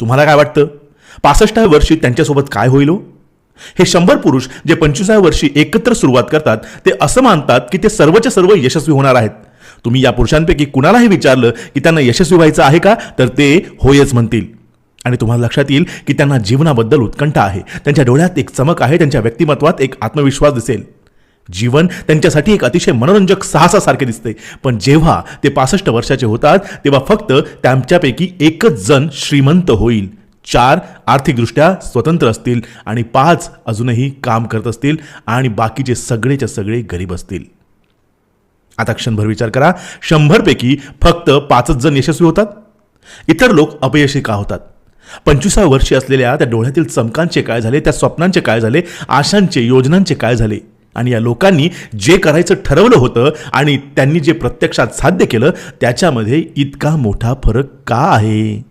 तुम्हाला काय वाटतं 65व्या वर्षी त्यांच्यासोबत काय होईल? हे 100 पुरुष जे 25व्या वर्षी एकत्र सुरुवात करतात ते असं मानतात की ते सर्वच्या सर्व यशस्वी होणार आहेत. तुम्ही या पुरुषांपैकी कुणालाही विचारलं की त्यांना यशस्वी व्हायचं आहे का, तर ते होयच म्हणतील. आणि तुम्हाला लक्षात येईल की त्यांना जीवनाबद्दल उत्कंठा आहे, त्यांच्या डोळ्यात एक चमक आहे, त्यांच्या व्यक्तिमत्वात एक आत्मविश्वास दिसेल. जीवन त्यांच्यासाठी एक अतिशय मनोरंजक साहसासारखे दिसते. पण जेव्हा ते 65 वर्षाचे होतात तेव्हा फक्त त्यांच्यापैकी एकच जण श्रीमंत होईल, 4 आर्थिकदृष्ट्या स्वतंत्र असतील आणि 5 अजूनही काम करत असतील आणि बाकीचे सगळेच्या सगळे गरीब असतील. आता क्षणभर विचार करा, 100 पैकी फक्त 5च जण यशस्वी होतात. इतर लोक अपयशी का होतात? 25व्या वर्षी असलेल्या त्या डोळ्यातील चमकांचे काय झाले, त्या स्वप्नांचे काय झाले, आशांचे, योजनांचे काय झाले? आणि या लोकांनी जे करायचं ठरवलं होतं आणि त्यांनी जे प्रत्यक्षात साध्य केलं त्याच्यामध्ये इतका मोठा फरक का आहे?